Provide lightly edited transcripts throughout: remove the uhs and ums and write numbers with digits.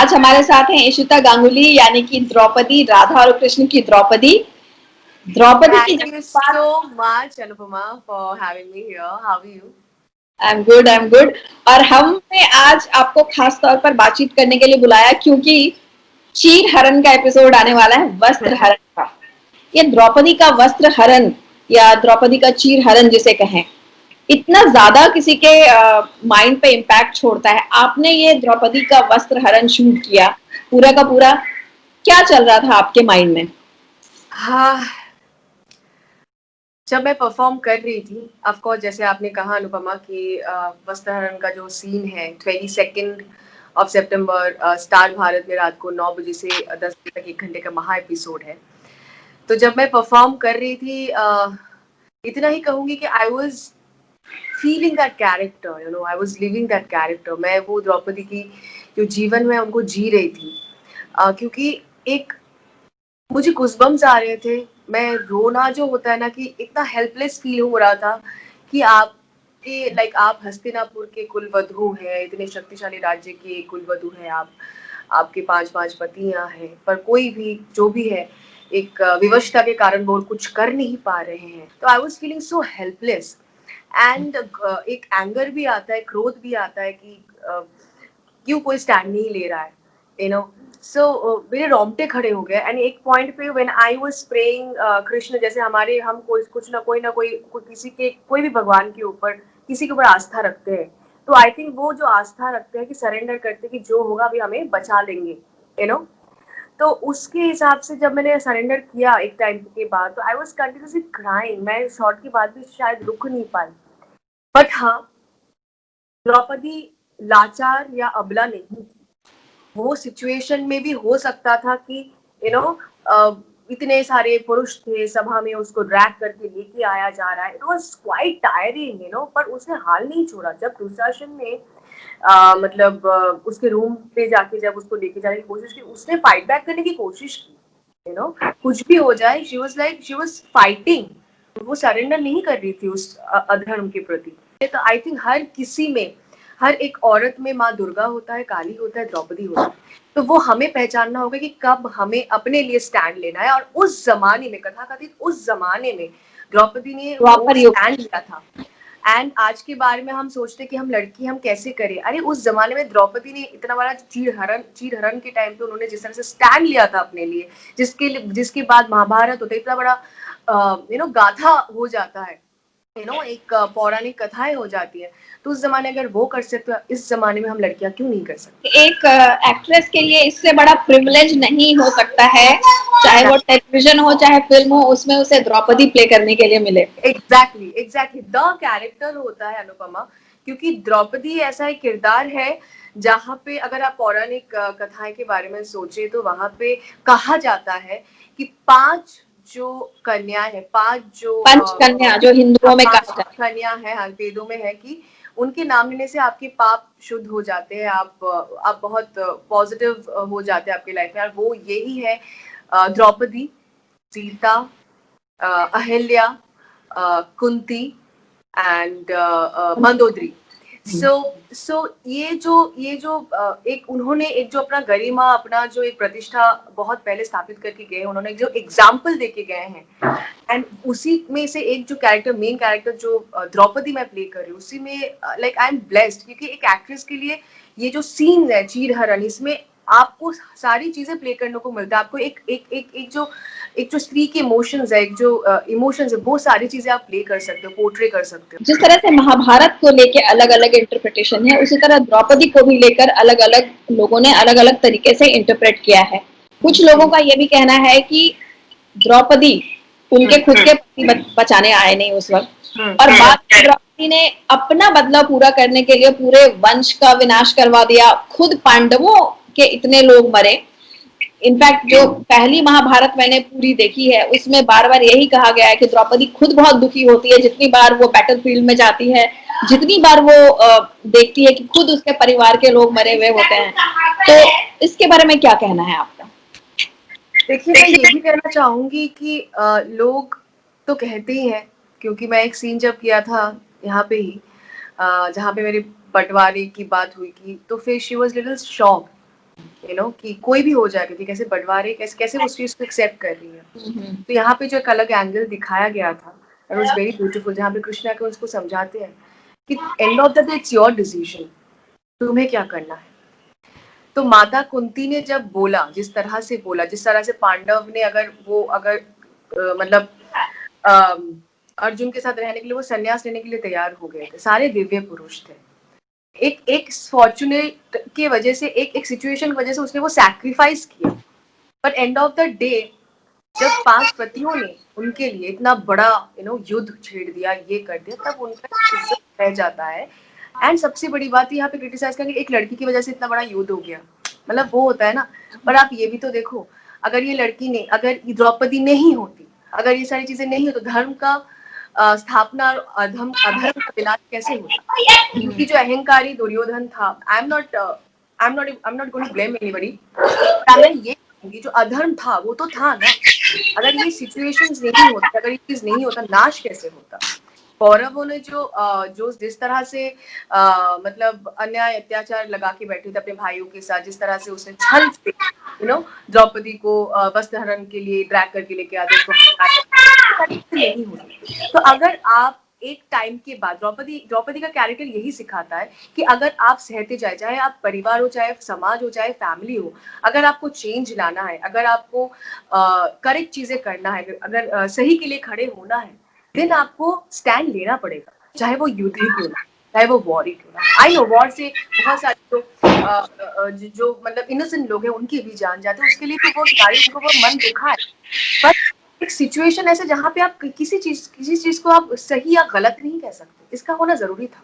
आज हमारे साथ हैं इशिता गांगुली, यानी कि द्रौपदी, राधा और कृष्ण की द्रौपदी। द्रौपदी की Thank you so much, Anupama, for having me here. How are you? I am good, I am good. और हमने आज आपको खास तौर पर बातचीत करने के लिए बुलाया क्योंकि चीर हरण का एपिसोड आने वाला है, वस्त्र हरण का। ये द्रौपदी का वस्त्र हरण या द्रौपदी का चीर हरण जिसे कहें, इतना ज्यादा किसी के माइंड पे इम्पैक्ट छोड़ता है। आपने ये द्रौपदी का वस्त्र हरण शूट किया, पूरा का पूरा, क्या चल रहा था आपके माइंड में? हाँ, जब मैं परफॉर्म कर रही थी, ऑफ कोर्स जैसे आपने कहा अनुपमा कि वस्त्रहरण का जो सीन है 22 ऑफ सितंबर स्टार भारत में रात को 9 बजे से 10 बजे तक 1 घंटे का महा एपिसोड है। तो जब मैं परफॉर्म कर रही थी, इतना ही कहूंगी कि I was feeling that character, I was living that character. मैं वो द्रौपदी की जो जीवन में उनको जी रही थी, क्योंकि एक मुझे गुज़बम्स आ रहे थे। मैं रोना जो होता है ना, कि इतना हेल्पलेस फील हो रहा था कि आपके लाइक आप हस्तिनापुर के कुलवधु हैं, इतने शक्तिशाली राज्य के कुलवधु हैं आप, आपके 5-5 पतियां हैं, पर कोई भी जो भी है एक विवशता के कारण वो कुछ कर नहीं पा रहे हैं। तो I was feeling so helpless and एक एंगर भी आता है, क्रोध भी आता है कि क्यों कोई स्टैंड नहीं ले रहा है, यू नो। सो मेरे रोंगटे खड़े हो गए। एंड एक पॉइंट पे when I was praying Krishna, जैसे हमारे हम कुछ ना कोई किसी के कोई भी भगवान के ऊपर किसी के ऊपर आस्था रखते हैं, तो आई थिंक वो जो आस्था रखते हैं कि सरेंडर करते हैं कि जो होगा अभी हमें बचा लेंगे, यू नो। तो उसके हिसाब से जब मैंने सरेंडर किया एक टाइम के बाद, तो आई वाज कंटिन्यूसली क्राइंग। मैं शॉर्ट के बाद भी शायद रुक नहीं पाई। बट हाँ, द्रौपदी लाचार या अबला नहीं थी। वो सिचुएशन में भी हो सकता था कि यू नो इतने सारे पुरुष थे सभा में, उसको ड्रैग करके लेके आया जा रहा है, इट वाज क्वाइट टायरिंग, पर उसने हाल नहीं छोड़ा। जब दुशासन ने मतलब उसके रूम पे जाके जब उसको लेके जाने की कोशिश की, उसने फाइट बैक करने की कोशिश की, कुछ भी हो जाए, शी वाज फाइटिंग। वो सरेंडर नहीं कर रही थी उस अधर्म के प्रति। तो आई थिंक हर किसी में, हर एक औरत में माँ दुर्गा होता है, काली होता है, द्रौपदी होता है। तो वो हमें पहचानना होगा कि कब हमें अपने लिए स्टैंड लेना है। और उस जमाने में, कथाकथित उस जमाने में द्रौपदी ने वो द्वापर युग। स्टैंड लिया था। एंड आज के बारे में हम सोचते कि हम लड़की हम कैसे करें, अरे उस जमाने में द्रौपदी ने इतना बड़ा चीर हरण के टाइम पे उन्होंने जिस तरह से स्टैंड लिया था अपने लिए, जिसके बाद महाभारत होता है, इतना बड़ा गाथा हो जाता है, एक पौराणिक कथाएं हो जाती है। तो उस जमाने अगर वो कर सकते हो, इस जमाने में हम लड़कियां क्यों नहीं कर सकते? एक एक्ट्रेस के लिए इससे बड़ा प्रिविलेज नहीं हो सकता है, चाहे वो टेलीविजन हो चाहे फिल्म हो, उसमें उसे द्रौपदी प्ले करने के लिए मिले। एग्जैक्टली द कैरेक्टर होता है अनुपमा, क्योंकि द्रौपदी ऐसा एक किरदार है जहाँ पे अगर आप पौराणिक कथाएं के बारे में सोचे, तो वहां पे कहा जाता है कि 5 जो कन्या है, 5 जो पंचकन्या जो हिंदुओं में 5 कहा जाता कन्या है, हाँ, वेदों में है कि उनके नाम लेने से आपके पाप शुद्ध हो जाते हैं, आप बहुत पॉजिटिव हो जाते हैं आपकी लाइफ में। और वो यही है द्रौपदी, सीता, अहिल्या, कुंती एंड मंदोदरी। सो ये जो एक उन्होंने एक जो अपना गरिमा, अपना जो एक प्रतिष्ठा बहुत पहले स्थापित करके गए, उन्होंने जो एग्जाम्पल देके गए हैं। एंड उसी में से एक जो कैरेक्टर, मेन कैरेक्टर जो द्रौपदी मैं प्ले कर रही हूँ, उसी में लाइक आई एम ब्लेस्ड, क्योंकि एक एक्ट्रेस के लिए ये जो सीन है चीर हरण, इसमें आपको सारी चीजें प्ले करने को मिलता है। आपको एक जो स्त्री के इमोशंस है, एक जो इमोशंस है, वो सारी चीजें आप प्ले कर सकते हो, पोर्ट्रे कर सकते हो। जिस तरह से महाभारत को लेके अलग अलग इंटरप्रिटेशन है, उसी तरह द्रौपदी को भी लेकर अलग अलग लोगों ने अलग अलग तरीके से इंटरप्रेट किया है। कुछ लोगों का यह भी कहना है कि द्रौपदी उनके खुद के पति बचाने आए नहीं उस वक्त, और बाद में द्रौपदी ने अपना बदला पूरा करने के लिए पूरे वंश का विनाश करवा दिया। खुद पांडवों के इतने लोग मरे। इनफैक्ट जो पहली महाभारत मैंने पूरी देखी है, उसमें बार बार यही कहा गया है कि द्रौपदी खुद बहुत दुखी होती है जितनी बार वो बैटल फील्ड में जाती है, जितनी बार वो देखती है कि खुद उसके परिवार के लोग मरे हुए होते हैं। तो इसके बारे में क्या कहना है आपका? देखिए, मैं ये भी कहना चाहूंगी कि लोग तो कहते ही हैं, क्योंकि मैं एक सीन जब किया था यहाँ पे ही, जहाँ पे मेरे बंटवारे की बात हुई थी, तो फिर शी वॉज लिटिल शॉक, कि कोई भी हो जाए, कि कैसे बंटवारे, कैसे कैसे उस चीज को एक्सेप्ट कर रही है। तो यहाँ पे जो एक अलग एंगल दिखाया गया था, इट वाज वेरी ब्यूटीफुल, जहाँ पे कृष्णा को उसको समझाते हैं कि end of the day it's your decision, तुम्हें क्या करना है। तो माता कुंती ने जब बोला, जिस तरह से बोला, जिस तरह से पांडव ने अगर मतलब अर्जुन के साथ रहने के लिए वो संन्यास लेने के लिए तैयार हो गए थे, सारे दिव्य पुरुष थे, एक एक फॉर्चुनेट की वजह से, एक एक सिचुएशन की वजह से उसने वो सैक्रिफाइस किया। But end of the day जब 5 पतियों ने उनके लिए इतना बड़ा युद्ध छेड़ दिया, ये कर दिया, तब उनका इज्जत रह जाता है। एंड सबसे बड़ी बात यहाँ पे क्रिटिसाइज करके, एक लड़की की वजह से इतना बड़ा युद्ध हो गया, मतलब वो होता है ना। पर आप ये भी तो देखो, अगर ये लड़की ने, अगर द्रौपदी नहीं होती, अगर ये सारी चीजें नहीं हो, तो धर्म का स्थापना और अधर्म का विनाश कैसे होता। क्योंकि जो अहंकारी दुर्योधन था, I am not going to blame anybody, मैं ये कहूंगी जो अधर्म था वो तो था ना। अगर ये सिचुएशंस नहीं होता, अगर ये चीज नहीं होता, नाश कैसे होता। कौरवों ने जो जिस तरह से मतलब अन्याय अत्याचार लगा के बैठे थे अपने भाइयों के साथ, जिस तरह से उसने छल से द्रौपदी को वस्त्रहरण के लिए ड्रैग करके लेके आते, उसको नहीं होती। तो अगर आप एक टाइम के बाद, द्रौपदी का कैरेक्टर यही सिखाता है कि अगर आप सहते जाए, चाहे आप परिवार हो, चाहे समाज हो, चाहे फैमिली हो, अगर आपको चेंज लाना है, अगर आपको करेक्ट चीजें करना है, अगर सही के लिए खड़े होना है, देन आपको स्टैंड लेना पड़ेगा, चाहे वो युद्ध ही क्यों ना, चाहे वो वॉर ही क्यों ना। आई नो वॉर से बहुत सारे जो मतलब इनोसेंट लोग हैं उनकी भी जान जाते हैं, उसके लिए तो वो उनको वो मन दुखा है। पर एक सिचुएशन ऐसे जहाँ पे आप किसी चीज को आप सही या गलत नहीं कह सकते, इसका होना जरूरी था।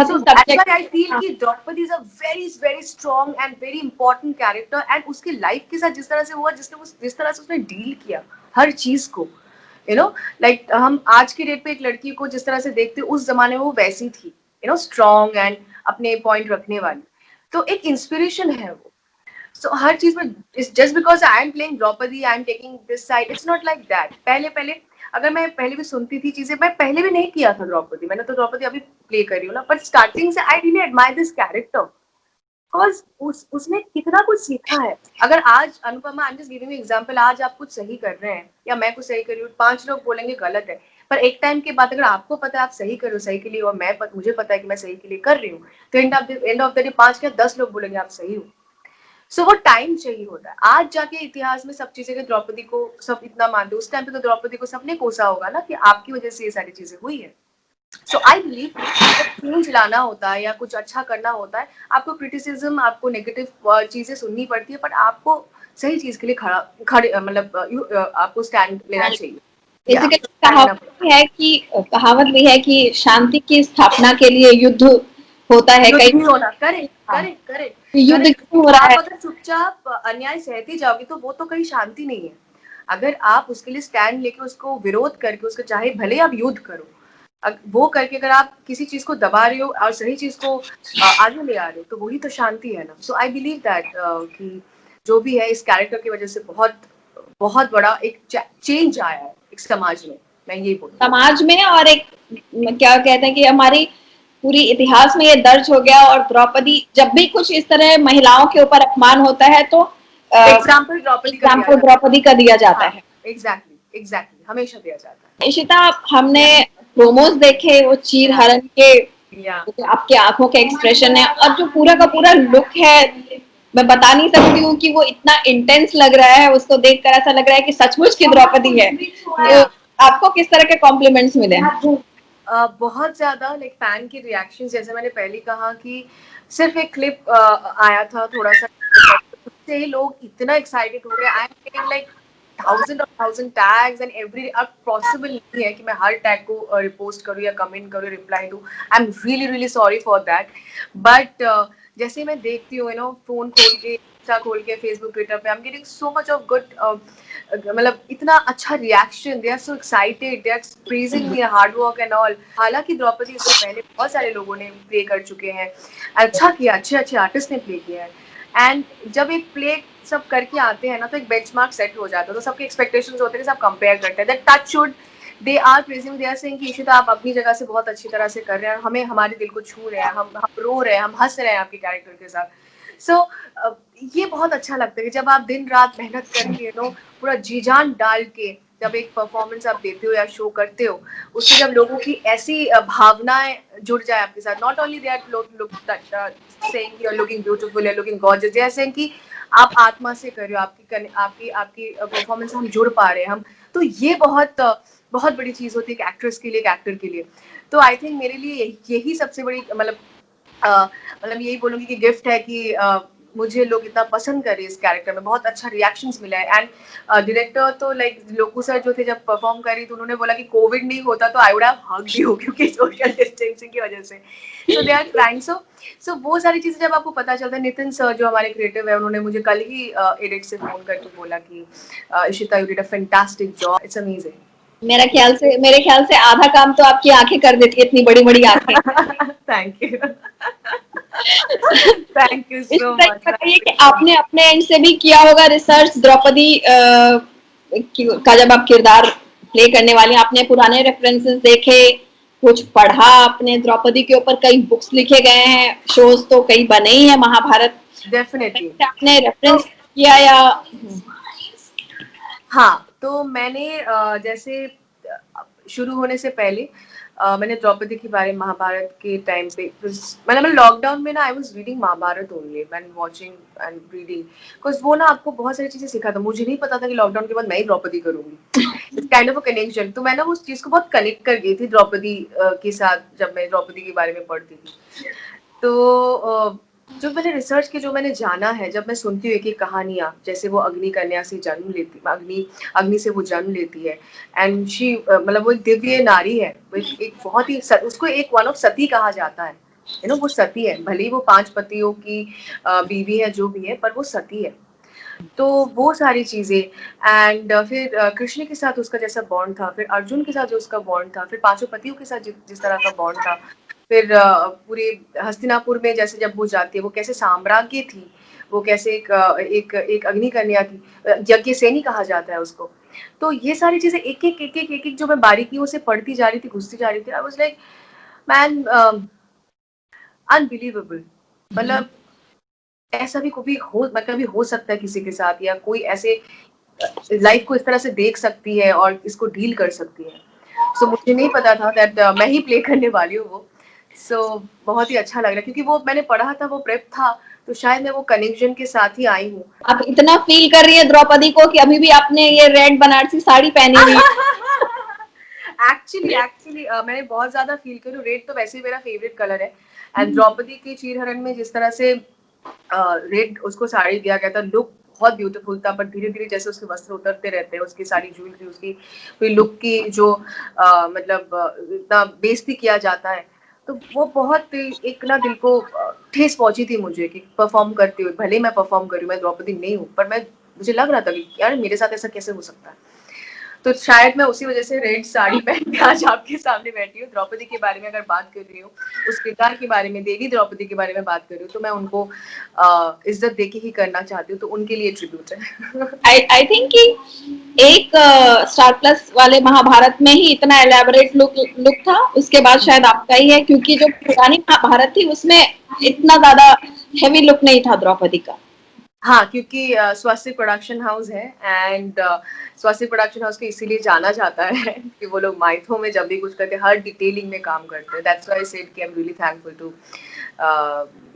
So that's why I feel कि Draupadi is a very very strong and very important character, and उसके लाइफ के साथ जिस तरह से हुआ, जिस तरह से उसने डील किया हर चीज को, लाइक हम आज के डेट पे एक लड़की को जिस तरह से देखते, उस जमाने में वो वैसी थी, स्ट्रॉन्ग एंड अपने पॉइंट रखने वाली, तो एक इंस्पिरेशन है वो। सो हर चीज में, just because I am playing Draupadi, I am taking this side, it's not like that. पहले अगर मैं पहले भी सुनती थी चीजें, मैं पहले भी नहीं किया था द्रौपदी, मैंने तो द्रौपदी अभी प्ले कर रही हूँ ना, बट स्टार्टिंग से I really admire this character, because उसने कितना कुछ सीखा है। अगर आज Anupama, I am just giving you example, आज आप कुछ सही कर रहे हैं या मैं कुछ सही कर रही हूँ, 5 लोग बोलेंगे गलत है, पर एक टाइम के बाद अगर आपको पता है आप सही कर रहे हो सही के लिए, और मुझे पता है कि मैं सही के लिए कर रही हूँ, तो एंड ऑफ द डे 5 या 10 लोग बोलेंगे आप सही हो। सो वो टाइम चाहिए होता है। आज जाके इतिहास में सब चीजें, द्रौपदी को सब इतना मानते, उस टाइम पे तो द्रौपदी को सबने कोसा होगा ना कि आपकी वजह से ये सारी चीजें हुई है। सो आई बिलीव चेंज लाना होता है या कुछ अच्छा करना होता है, आपको क्रिटिसिज्म, आपको नेगेटिव चीजें सुननी पड़ती है, बट आपको सही चीज के लिए खड़े मतलब आपको स्टैंड लेना चाहिए। कहावत भी है कि शांति की स्थापना के लिए युद्ध होता है, कहीं होना। करेक्ट युद्ध क्यों हो रहा है। आप अगर चुपचाप अन्याय सहती जाओगी तो वो तो कहीं शांति नहीं है। अगर आप उसके लिए स्टैंड लेके, उसको विरोध करके, उसको चाहे भले आप युद्ध करो, वो करके अगर आप किसी चीज को दबा रहे हो और सही चीज को आगे ले आ रहे हो, तो वही तो शांति है ना। सो आई बिलीव दैट कि जो भी है, इस कैरेक्टर की वजह से बहुत बहुत बड़ा एक चेंज आया है एक समाज में, मैं यही बोलूँ, समाज में। और एक क्या कहते हैं कि हमारी पूरी इतिहास में ये दर्ज हो गया, और द्रौपदी जब भी कुछ इस तरह महिलाओं के ऊपर अपमान होता है तो एग्जाम्पल द्रौपदी का दिया जाता है। एग्जैक्टली हमेशा दिया जाता है। इशिता, हमने प्रोमोज देखे, वो चीर हरण के, आपके आंखों के एक्सप्रेशन है, और जो पूरा का पूरा लुक है, मैं बता नहीं सकती हूँ कि वो इतना इंटेंस लग रहा है, उसको देखकर ऐसा लग रहा है कि सचमुच की द्रौपदी है। तो आपको किस तरह के कॉम्प्लीमेंट्स मिले? बहुत ज्यादा, लाइक फैन की रिएक्शन, जैसे मैंने पहले कहा कि सिर्फ एक क्लिप आया था थोड़ा सा, उससे ही लोग इतना एक्साइटेड हो गए। आई am getting like thousand tags and every, अब पॉसिबल नहीं है कि मैं हर टैग को रिपोस्ट करूँ या कमेंट करूँ, रिप्लाई दूँ। आई am really sorry for that, but जैसे मैं देखती हूँ फोन खोल के, इंस्टा खोल के, फेसबुक, ट्विटर पे, I am getting so much of good, मतलब इतना अच्छा reaction, they are so excited, they are praising me hard work and all. हालांकि द्रौपदी इससे पहले बहुत सारे लोगों ने प्ले कर चुके हैं, अच्छा किया, अच्छे आर्टिस्ट ने प्ले किया है, एंड जब एक प्ले सब करके आते हैं ना, तो एक बेंचमार्क सेट हो जाता है, तो सबके एक्सपेक्टेशंस होते हैं, सब कंपेयर करते हैं, that touchwood they are praising, they are saying कि इशिता आप अपनी जगह से बहुत अच्छी तरह से कर रहे हैं, हमें हमारे दिल को छू रहे हैं, हम रो रहे हैं, हम हंस रहे हैं आपके कैरेक्टर के साथ। सो ये बहुत अच्छा लगता है कि जब आप दिन रात मेहनत करके पूरा जी जान डाल के जब एक परफॉर्मेंस आप देते हो या शो करते हो, उससे जब लोगों की ऐसी भावनाएं जुड़ जाए आपके साथ, नॉट ओनली दैट लोग saying you are looking beautiful या looking gorgeous, they are saying कि आप आत्मा से कर रहे हो, आपकी आपकी आपकी परफॉर्मेंस हम जुड़ पा रहे हैं हम, तो ये बहुत बहुत बड़ी चीज होती है एक एक्ट्रेस के लिए, एक एक्टर के लिए। तो आई थिंक मेरे लिए यही सबसे बड़ी मतलब यही बोलूंगी कि गिफ्ट है कि मुझे लोग इतना पसंद कर रहे हैं इस कैरेक्टर में, बहुत अच्छा रिएक्शंस मिला है। एंड डायरेक्टर तो लाइक लोकू सर जो थे जब परफॉर्म करी तो उन्होंने बोला कि कोविड नहीं होता तो I would have hugged you, क्योंकि सोशल डिस्टेंसिंग की वजह से। सो दे आर ट्राइंग, सो वो सारी चीजें जब आपको पता चलता है। नितिन सर जो हमारे क्रिएटिव है, उन्होंने मुझे कल ही एडिट से फोन करके बोला कि Ishita you did a fantastic job, it's amazing. मेरे ख्याल से आधा काम तो आपकी आंखें कर देती है, इतनी बड़ी बड़ी आंखें। Thank you. थैंक यू इस सो तरह मच। बताइए कि आपने अपने एंड से भी किया होगा रिसर्च द्रौपदी का, जब आप किरदार प्ले करने वाली, आपने पुराने रेफरेंसेस देखे, कुछ पढ़ा आपने द्रौपदी के ऊपर, कई बुक्स लिखे गए हैं, शोज तो कई बने ही हैं महाभारत, डेफिनेटली। आपने तो रेफरेंस किया या? हाँ, तो मैंने जैसे शुरू होने से पहले मैंने द्रौपदी के बारे में महाभारत के टाइम पे मतलब लॉकडाउन में ना I was reading Mahabharat only and watching and reading, because वो ना आपको बहुत सारी चीजें सिखाता। मुझे नहीं पता था कि लॉकडाउन के बाद मैं ही द्रौपदी करूंगी, it's kind of a connection. तो मैं ना उस चीज को बहुत कनेक्ट कर गई थी द्रौपदी के साथ जब मैं द्रौपदी के बारे में पढ़ती थी। तो जो मैंने रिसर्च की, जो मैंने जाना है, जब मैं सुनती हूँ कि कहानियां जैसे वो अग्नि कन्या से जन्म लेती, अग्नि से वो जन्म लेती है, एंड शी मतलब वो एक दिव्य नारी है, वो एक बहुत ही उसको एक वन ऑफ सती कहा जाता है, वो सती है, भले ही वो 5 पतियों की बीवी है जो भी है, पर वो सती है। तो वो सारी चीजें, एंड फिर कृष्ण के साथ उसका जैसा बॉन्ड था, फिर अर्जुन के साथ जो उसका बॉन्ड था, फिर 5 पतियों के साथ जिस तरह का बॉन्ड था, फिर पूरे हस्तिनापुर में जैसे जब वो जाती है, वो कैसे साम्राज्य थी, वो कैसे एक अग्नि कन्या थी, यज्ञ सेनी कहा जाता है उसको। तो ये सारी चीजें एक एक जो मैं बारीकियों से पढ़ती जा रही थी, घुसती जा रही थी, I was like man, unbelievable. मतलब ऐसा भी कभी हो सकता है किसी के साथ, या कोई ऐसे लाइफ को इस तरह से देख सकती है और इसको डील कर सकती है। सो मुझे नहीं पता था दैट मैं ही प्ले करने वाली हूँ वो। सो बहुत ही अच्छा लग रहा है, क्योंकि वो मैंने पढ़ा था, वो प्रेप था, तो शायद मैं वो कनेक्शन के साथ ही आई हूँ। आप इतना फील कर रही है द्रौपदी को कि अभी भी आपने ये रेड बनारसी साड़ी पहनी हुई है। एक्चुअली मैंने बहुत ज्यादा फील करूँ, रेड तो वैसे ही मेरा फेवरेट कलर है, एंड द्रौपदी के चीरहरण में जिस तरह से रेड उसको साड़ी दिया गया था, लुक बहुत ब्यूटीफुल था, पर धीरे धीरे जैसे उसके वस्त्र उतरते रहते हैं, उसकी सारी ज्वेलरी, उसकी पूरी लुक की जो मतलब इतना बेइज्जती किया जाता है, तो वो बहुत एक ना दिल को ठेस पहुंची थी मुझे कि परफॉर्म करते हुए, भले मैं परफॉर्म कर रही हूँ, मैं द्रौपदी नहीं हूँ, पर मैं मुझे लग रहा था कि यार मेरे साथ ऐसा कैसे हो सकता है। तो शायद मैं उसी वजह से रेड साड़ी पहन के आज आपके सामने बैठी हूँ। द्रौपदी के बारे में अगर बात कर रही हूँ, उस किरदार के बारे में, देवी द्रौपदी के बारे में बात कर रही हूँ, तो मैं उनको इज्जत देके ही करना चाहती हूँ, तो उनके लिए ट्रिब्यूट है। आई थिंक कि एक स्टार प्लस वाले महाभारत में ही इतना एलैबोरेट लुक था, उसके बाद शायद आपका ही है, क्योंकि जो पुरानी महाभारत थी उसमें इतना ज्यादा हेवी लुक नहीं था द्रौपदी का। हाँ, क्योंकि स्वस्तिक प्रोडक्शन हाउस है, एंड स्वस्तिक प्रोडक्शन हाउस को इसीलिए जाना जाता है कि वो लोग माइथो में जब भी कुछ करते हैं, हर डिटेलिंग में काम करते हैं। दैट्स व्हाई आई सेड कि I am really thankful to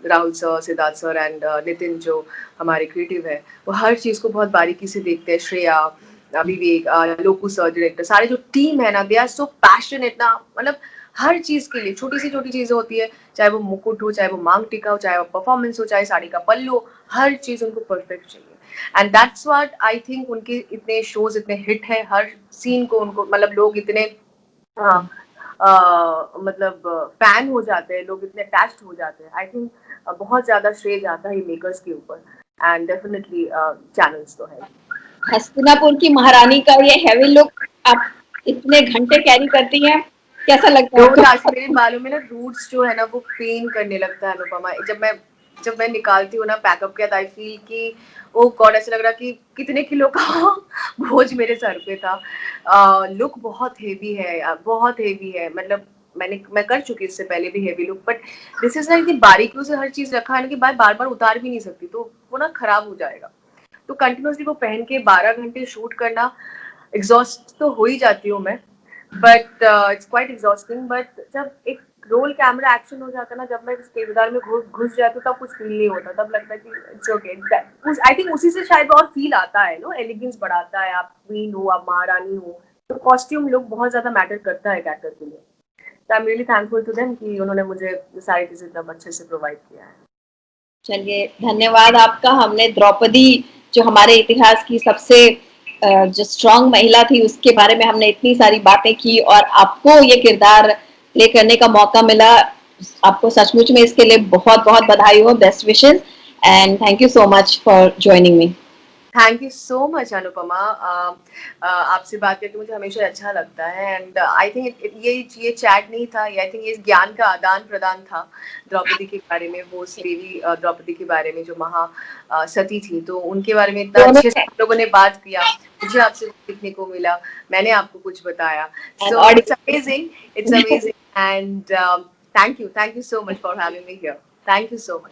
Rahul sir, Siddharth sir and Nitin जो हमारे क्रिएटिव है, वो हर चीज़ को बहुत बारीकी से देखते हैं। श्रेया, विवेक, लोकू सर डायरेक्टर, सारे जो टीम है ना, दे आर सो पैशनेट ना, मतलब हर चीज के लिए छोटी सी छोटी चीजें होती है, चाहे वो मुकुट हो, चाहे वो मांग टिका हो, चाहे वो परफॉर्मेंस हो, चाहे साड़ी का पल्लू हो, हर चीज उनको परफेक्ट चाहिए। And that's what I think उनके इतने शोज इतने हिट है, हर सीन को उनको मतलब लोग इतने हाँ, मतलब फैन हो जाते हैं, लोग इतने अटैच्ड हो जाते हैं। आई थिंक बहुत ज्यादा श्रेय जाता है मेकर्स के ऊपर, एंड डेफिनेटली चैनल्स तो है। हस्तिनापुर की महारानी का ये हेवी लुक आप इतने घंटे कैरी करती हैं, कैसा लगता है रोज आज आपको? मेरे बालों में ना रूट्स जो है ना वो पेन करने लगता है अनुपमा, जब मैं निकालती हूँ ना पैकअप के बाद, आई फील कि ओ गॉड, ऐसा लग रहा कि कितने किलो का बोझ मेरे सर पे था। लुक बहुत हेवी है, बहुत हेवी है, मतलब मैं कर चुकी इससे पहले भी heavy look, but this is like बारीकियों से हर चीज रखा है कि बार बार उतार भी नहीं सकती, तो वो ना खराब हो जाएगा। तो कंटिन्यूसली वो पहन के 12 घंटे शूट करना, एग्जॉस्ट तो हो ही जाती हूँ मैं, but it's quite exhausting. But जब एक रोल कैमरा एक्शन हो जाता है ना, जब मैं इस किरदार में घुस जाती हूँ, तब कुछ फील नहीं होता, तब लगता है कि इट्स ओके। आई थिंक उसी से शायद और फील आता है, नो एलिगेंस बढ़ाता है, आप क्वीन हो, आप महारानी हो, तो कॉस्ट्यूम लुक बहुत ज्यादा मैटर करता है कैरेक्टर के लिए। तो I am really thankful to them कि उन्होंने मुझे सारी चीजें एकदम अच्छे से प्रोवाइड किया है। चलिए, धन्यवाद आपका। हमने द्रौपदी, जो हमारे इतिहास की सबसे जो स्ट्रांग महिला थी, उसके बारे में हमने इतनी सारी बातें की, और आपको ये किरदार प्ले करने का मौका मिला। आपको सचमुच में इसके लिए बहुत बहुत बधाई हो, best wishes, and thank you so much for joining me. Thank you so much Anupama. आपसे बात करके मुझे हमेशा अच्छा लगता है, एंड आई थिंक ये चैट नहीं था, आई थिंक ये ज्ञान का आदान प्रदान था द्रौपदी के बारे में, वो देवी द्रौपदी के बारे में जो महा सती थी, तो उनके बारे में इतना अच्छे से हम लोगों ने बात किया, मुझे आपसे सीखने को मिला, मैंने आपको कुछ बताया, so it's amazing and thank you so much for having me here, thank you so much.